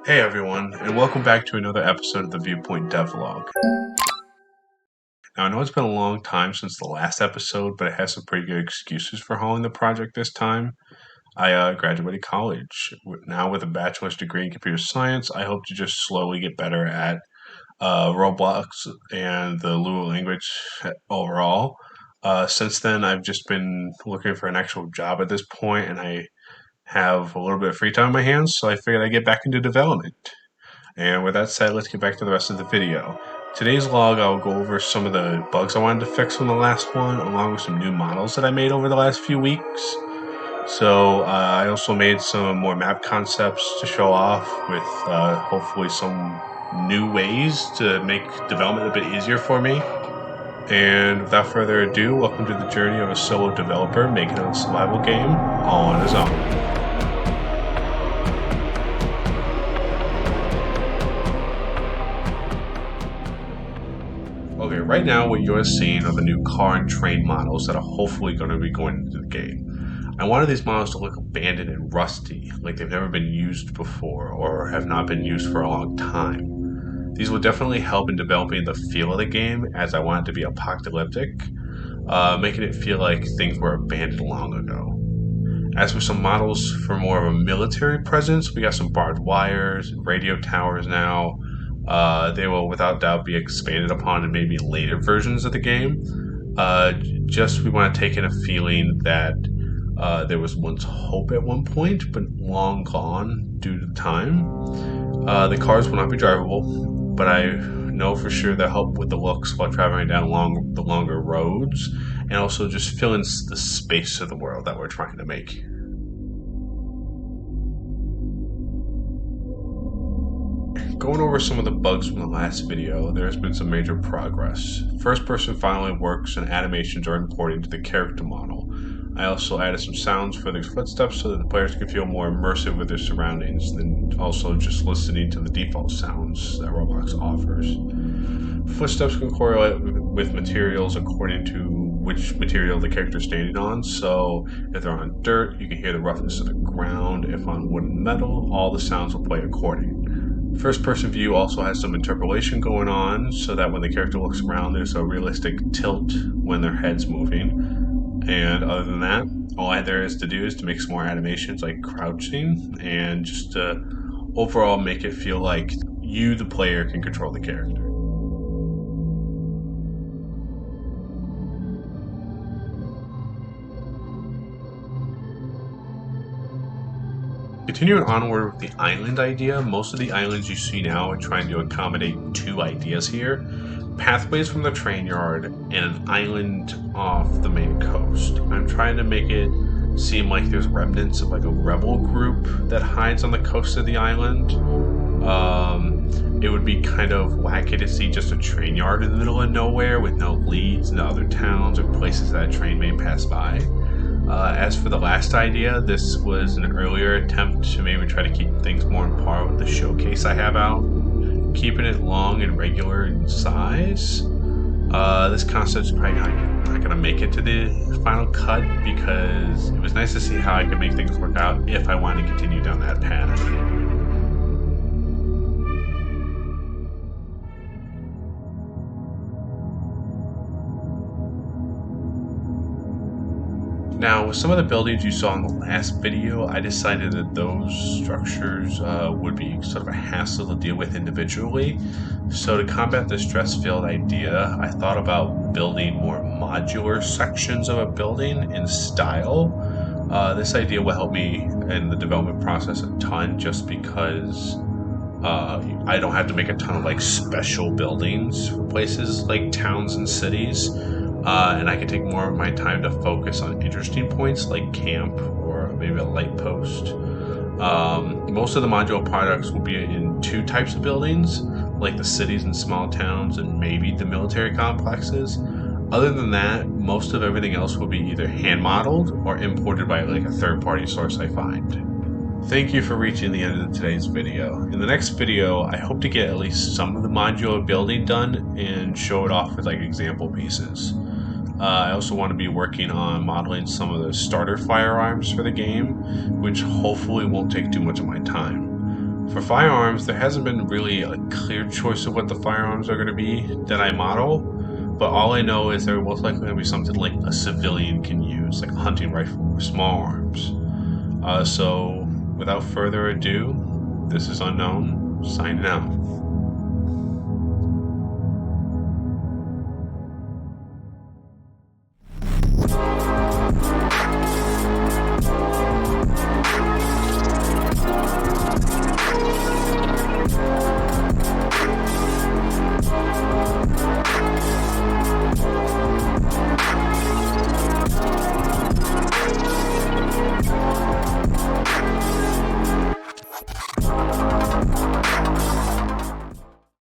Hey everyone, and welcome back to another episode of the Viewpoint Dev-log. Now I know it's been a long time since the last episode, but it has some pretty good excuses for hauling the project this time. I graduated college. Now with a bachelor's degree in computer science, I hope to just slowly get better at Roblox and the Lua language overall. Since then, I've just been looking for an actual job at this point, and I have a little bit of free time on my hands, so I figured I'd get back into development. And with that said, let's get back to the rest of the video. Today's log, I'll go over some of the bugs I wanted to fix from the last one, along with some new models that I made over the last few weeks. So I also made some more map concepts to show off with hopefully some new ways to make development a bit easier for me. And without further ado, welcome to the journey of a solo developer making a survival game all on his own. Okay, right now what you're seeing are the new car and train models that are hopefully going to be going into the game. I wanted these models to look abandoned and rusty, like they've never been used before or have not been used for a long time. These will definitely help in developing the feel of the game, as I want it to be apocalyptic, making it feel like things were abandoned long ago. As for some models for more of a military presence, we got some barbed wires, radio towers now. They will without doubt be expanded upon in maybe later versions of the game. We want to take in a feeling that there was once hope at one point, but long gone due to time. The cars will not be drivable, but I know for sure they'll help with the looks while traveling down the longer roads, and also just fill in the space of the world that we're trying to make. Going over some of the bugs from the last video, there has been some major progress. First person finally works and animations are imported into the character model. I also added some sounds for the footsteps so that the players can feel more immersive with their surroundings than also just listening to the default sounds that Roblox offers. Footsteps can correlate with materials according to which material the character is standing on, so if they're on dirt, you can hear the roughness of the ground. If on wood and metal, all the sounds will play according. First person view also has some interpolation going on so that when the character looks around there's a realistic tilt when their head's moving. And other than that, all there is to do is to make some more animations like crouching and just to overall make it feel like you, the player, can control the character. Continuing onward with the island idea, most of the islands you see now are trying to accommodate two ideas here. Pathways from the train yard and an island off the main coast. I'm trying to make it seem like there's remnants of like a rebel group that hides on the coast of the island. It would be kind of wacky to see just a train yard in the middle of nowhere with no leads into other towns or places that a train may pass by. As for the last idea, this was an earlier attempt to maybe try to keep things more on par with the showcase I have out, keeping it long and regular in size. This concept's probably not going to make it to the final cut because it was nice to see how I could make things work out if I wanted to continue down that path. Now, with some of the buildings you saw in the last video, I decided that those structures would be sort of a hassle to deal with individually. So to combat this stress-filled idea, I thought about building more modular sections of a building in style. This idea will help me in the development process a ton just because I don't have to make a ton of like special buildings for places like towns and cities. And I can take more of my time to focus on interesting points like camp or maybe a light post. Most of the modular products will be in two types of buildings, like the cities and small towns and maybe the military complexes. Other than that, most of everything else will be either hand modeled or imported by like a third-party source I find. Thank you for reaching the end of today's video. In the next video, I hope to get at least some of the modular building done and show it off with like example pieces. I also want to be working on modeling some of the starter firearms for the game, which hopefully won't take too much of my time. For firearms, there hasn't been really a clear choice of what the firearms are going to be that I model, but all I know is they're most likely going to be something like a civilian can use, like a hunting rifle or small arms. So, without further ado, this is Unknown, signing out.